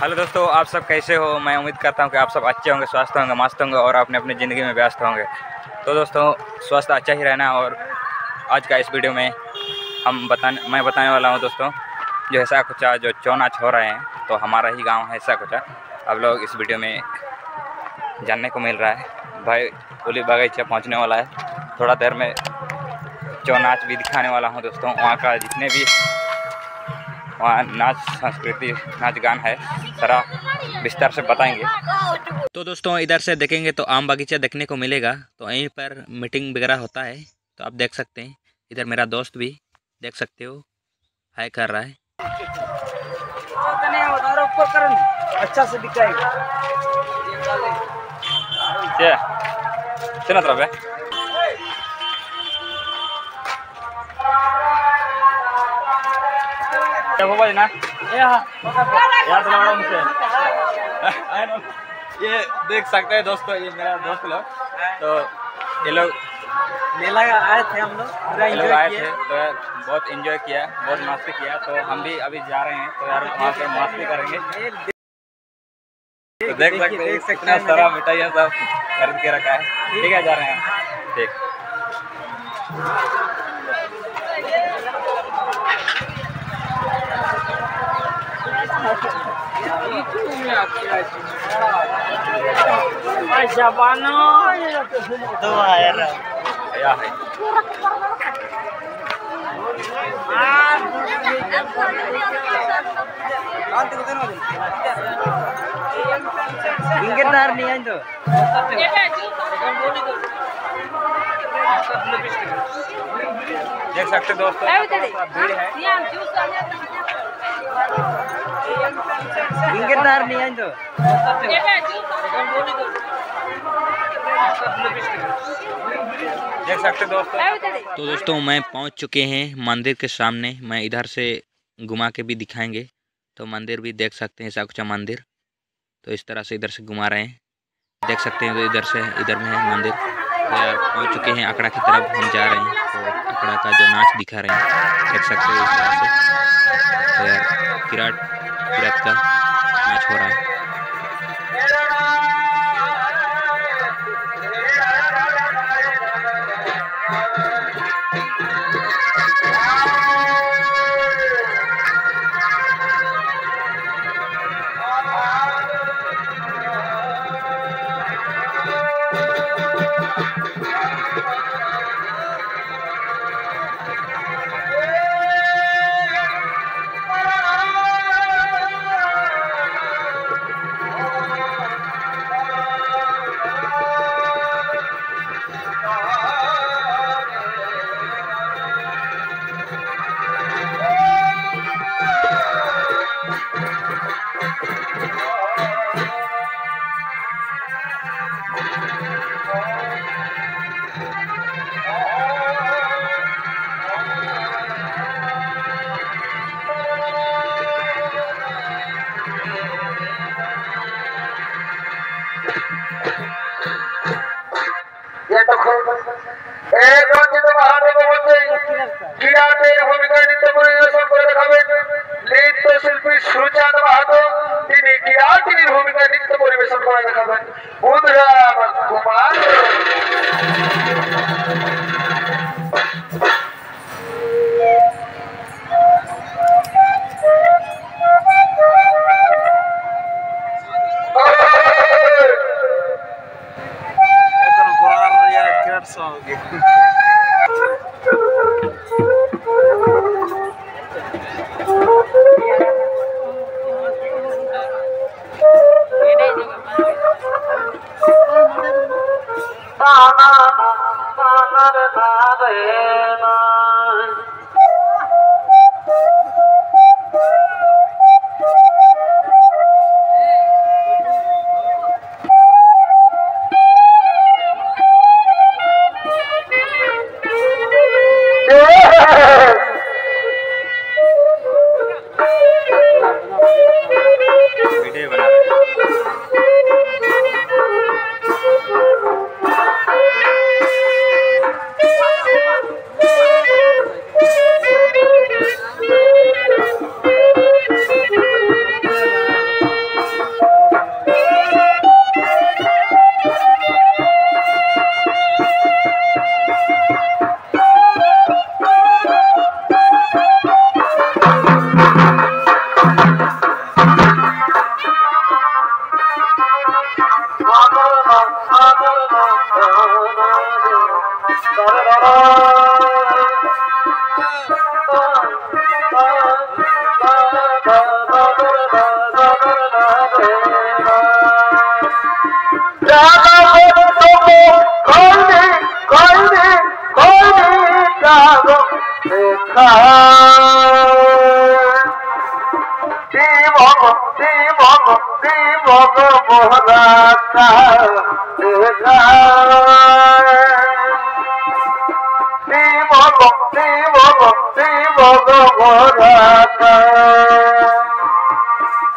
Hello दोस्तों, आप सब कैसे हो। मैं उम्मीद करता हूं कि आप सब अच्छे होंगे, स्वस्थ होंगे, मस्त होंगे और अपने अपनी ज़िंदगी में व्यस्त होंगे। तो दोस्तों, स्वस्थ अच्छा ही रहना। और आज का इस वीडियो में मैं बताने वाला हूं दोस्तों, जो है साकुचा जो छौ नाच हो रहे हैं, तो हमारा ही गांव है साकुचा। अब लोग इस वीडियो में जानने को मिल रहा है। भाई पुली बगीचा पहुँचने वाला है, थोड़ा देर में छौ नाच भी दिखाने वाला हूँ दोस्तों। वहाँ का जितने भी वहाँ नाच संस्कृति नाच गान है सारा विस्तार से बताएंगे। तो दोस्तों, इधर से देखेंगे तो आम बगीचा देखने को मिलेगा। तो यहीं पर मीटिंग वगैरह होता है, तो आप देख सकते हैं। इधर मेरा दोस्त भी देख सकते हो हाय कर रहा है। अच्छा से दिखाएगा ना ये देख सकते हैं दोस्तों, ये मेरा दोस्त लोग। तो ये लोग मेला आए थे, हम लोग आए थे तो यार बहुत एंजॉय किया, बहुत मस्ती किया। तो हम भी अभी जा रहे हैं, तो यार वहाँ पे मस्ती करेंगे। तो देख सकते हैं कितना सारा मिठाइयाँ सब खरीद के रखा है। ठीक है, जा रहे हैं। ठीक देख सकते दोस्तों, भीड़ है। देख सकते दोस्तों। तो दोस्तों, मैं पहुंच चुके हैं मंदिर के सामने। मैं इधर से घुमा के भी दिखाएंगे। तो मंदिर भी देख सकते हैं, साकुचा मंदिर। तो इस तरह से इधर से घुमा रहे हैं, देख सकते हैं। तो इधर में है मंदिर। तो यार पहुँच चुके हैं अखड़ा की तरफ, हम जा रहे हैं। तो अखड़ा का जो नाच दिखा रहे हैं, देख सकते हैं इस तरह से। तो यार किरात का नाच हो रहा है। শিল্পী সুচাঁদ মাহাতো তিনি কিরাতিনীর ভূমিকায় নৃত্য পরিবেশন করে দেখাবেন বুধরাম কুমার।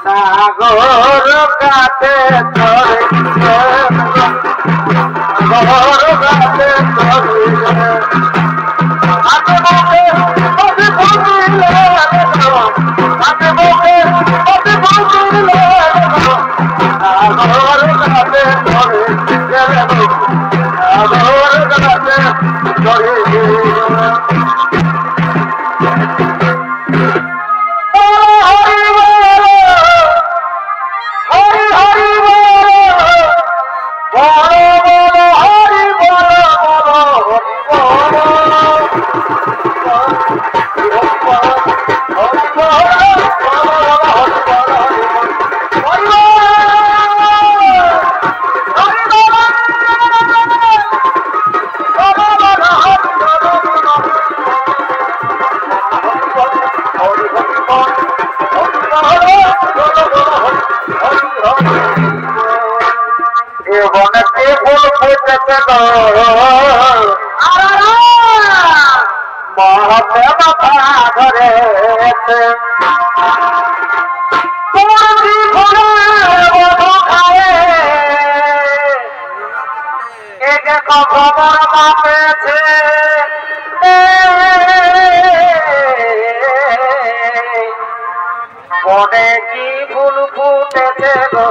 সাগর কাছে চলে সাগর কাছে চলে আগে বকে বকে বকিলে আগে বকে বকে বকিলে সাগর কাছে চলে সাগর কাছে চলে বনকে ফুল ফুটেছে মহতে মাথা ধরেছে খবর মাপেছে বনে কি ফুল ফুটেছে গো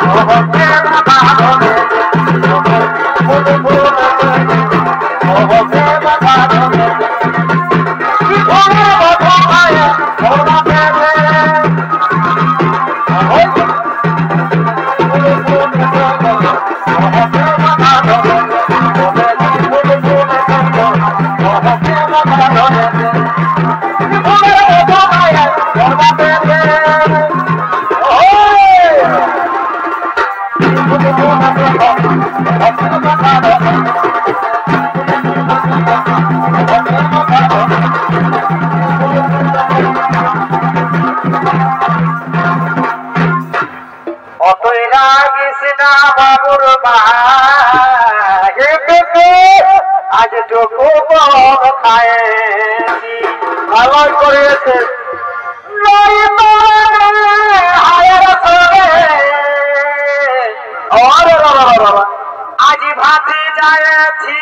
মহতে মাথা ধরেছে ফুল ফুটেছে মহতে মাথা ধরেছে কি ফুলের মতো খায় ফুল মাপেছে ফুল ফুটেছে মহতে মাথা ধরেছে ফুল ফুটেছে মহতে মাথা ধরেছে কি ফুলের মতো খায় ফুল মাপেছে অতই রাগিস না বাবুর মাকে আজ টুকু বল খায়েছি ভালো করেছে আজি ভাতে যাচ্ছি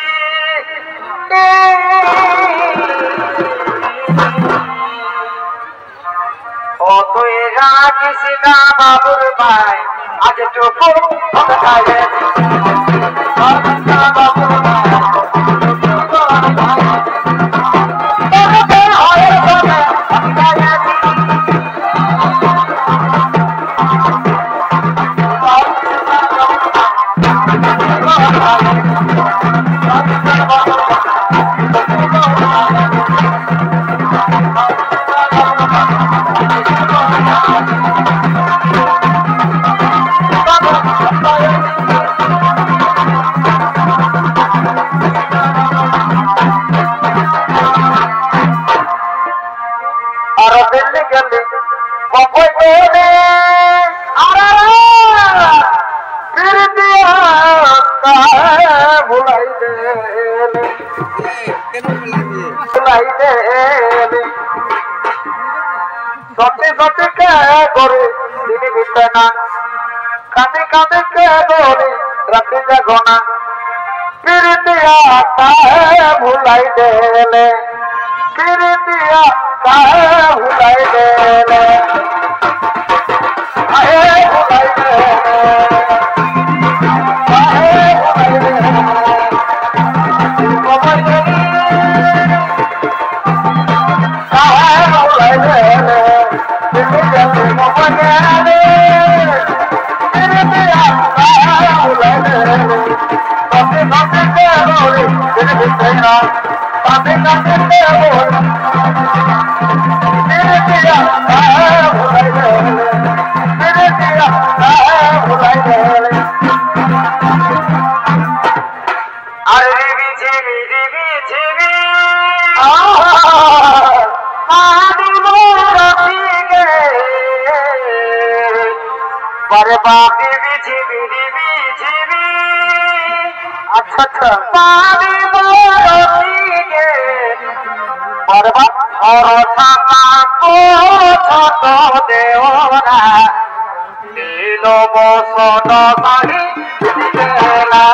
অতই রাগিস না বাবুর ভাই আজ টুকু খাইয়েছি বাবুর ভাই সত্যি সত্যি কে করে তিনি দিতে না কাঁদে কাঁদে কে বলে রাতে জাগো না ফির দিয়া কাহে ভুলাই দেলে ফির দিয়া কাহে ভুলাই দেলে কাহে ভুলাই দেলে কাহে ভুলাই দেলে কবর গলি কাহে ভুলাই দেলে আর বারে বাপি বিঝিবি বিঝিবি আচ্ছা আচ্ছা পানি বরফিকে বারে বাপ অরথামা কো ছোট দেওরা নীল বসন বাড়ি গেলা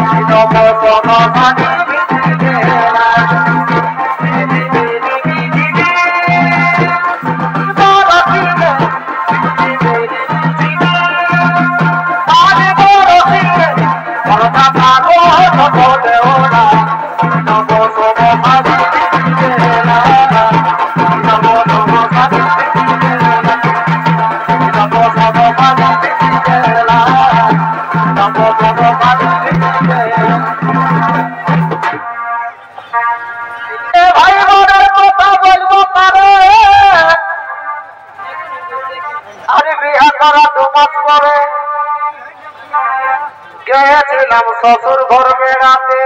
নীল বসন বাড়ি গেলা গেছিলাম শ্বশুর ঘর বেড়াতে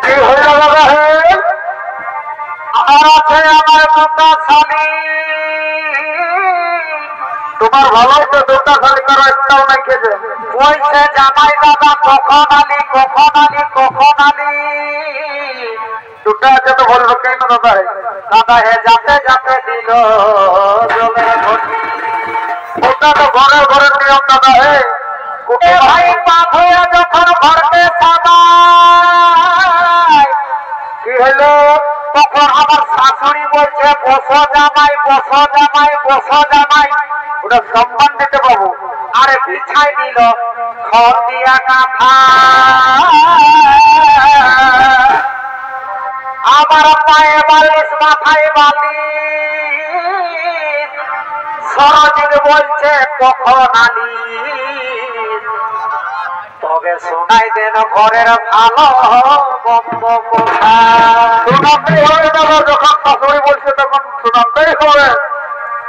কি হইল বাবা হে আর আছে আমার দুটা শালি তোমার ভালোই তো দুটা শালি করো একটাও নাই খেতে বলছে জামাই দাদা কখন আলি কখন আলি কখন আলি দুটা আছে তো বলবো কেন দাদা হে দাদা হে যাতে যাতে দিল জলের ঘটি ওটা তো ঘরের ঘরের নিয়ম দাদা হে ভাই বাপ হয়ে যখন ঘরকে সাজায় কি হলো তখন আমার শাশুড়ি বলছে বসো জামাই বসো জামাই বসো জামাই ওটা সম্মান দিতে পাবো আরে বিছাই দিল খড় দিয়া কাঁথা আমার পায়ে বালিশ মাথায় বালিশ সরজিৎ বলছে কখন আলি তবে শোনাই দেন ঘরের ভালো গল্প কথা শোনাতেই হবে দাদা যখন শাশুড়ি বলছে তখন শোনাতেই হবে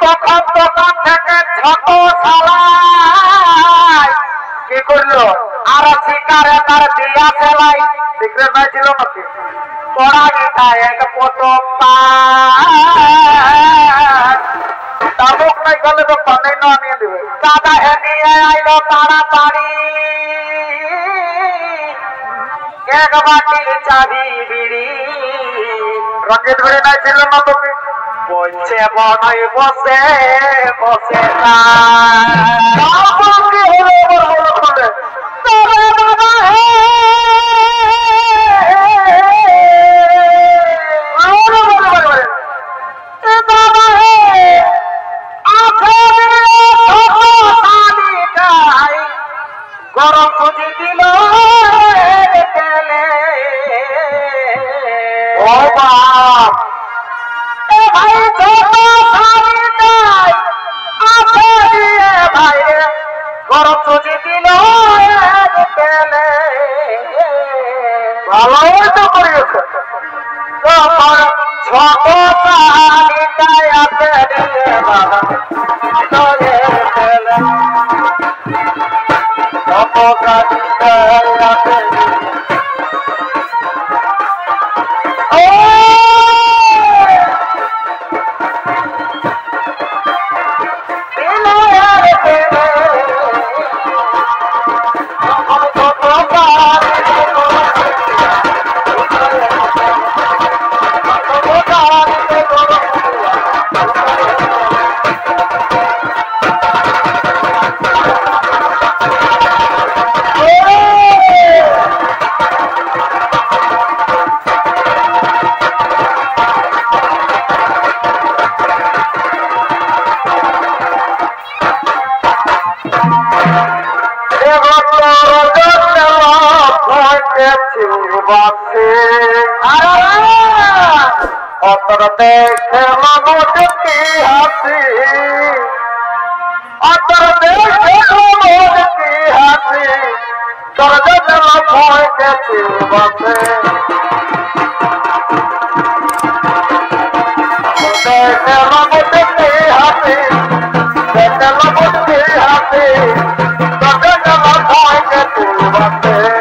তখন দোকান থেকে ছোট শালাই কি করলো আর শিকারে তার দিয়া সেলাই সিক্রেট নাই ছিল নাকি পড়া গীতা এক প্রথম তাবুক নাই গেলে তো পানি না নিয়ে দেবে দাদা হে নিয়ে আইলো তাড়াতাড়ি এক বাটি চাবি বিড়ি রঞ্জিত বিড়ি নাই ছিল না তুমি বলছে বনই বসে বসে গরম সুজি দিল ও বাপ ভাই ছোট শাড়ি নাই আছে ভাই গরম সুজি দিল তেলে ভালোই তো করিয়েছে ছোট শাড়িটাই আছে বাবা তেলে ছোট শাড়িটাই আছে অতর দেখে মনে কি হাসি অতর দেখে মনে কি হাসি তোর জন্য ভয় গেছে বসে দেখে মনে কি হাসি দেখে মনে কি হাসি তোর জন্য ভয় গেছে বসে